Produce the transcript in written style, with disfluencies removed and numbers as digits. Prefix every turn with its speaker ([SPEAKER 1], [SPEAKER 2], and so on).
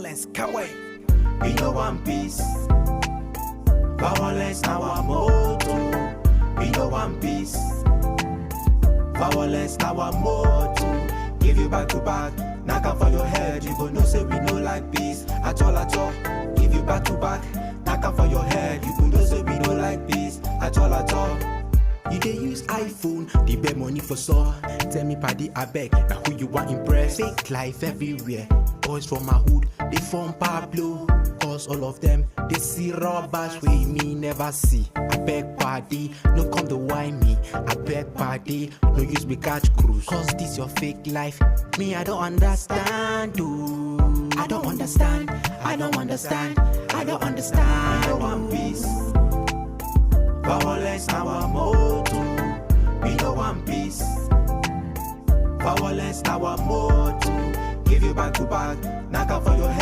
[SPEAKER 1] Violence, Kawaii.
[SPEAKER 2] We no one piece. Violence now our motto. We no one piece. Violence now our motto. Give you back to back. Knock out for your head. You go know say we no like peace. At all. Give you back to back. Knock out for your head. You go know say we no like peace. At all.
[SPEAKER 1] You dey use iPhone, the beg money for so. Tell me paddy I beg, now who you want impress? Fake life everywhere. Boys from my hood, they form Pablo. Cause all of them, they see robbers way me never see. I beg paddy, no come to whine me. I beg paddy, no use me catch cruise. Cause this your fake life, me I don't understand. Ooh. I don't understand.
[SPEAKER 2] We no one piece. Violence now our motto. We no one piece. Violence now our motto. Give you back to back. Knock out for your head.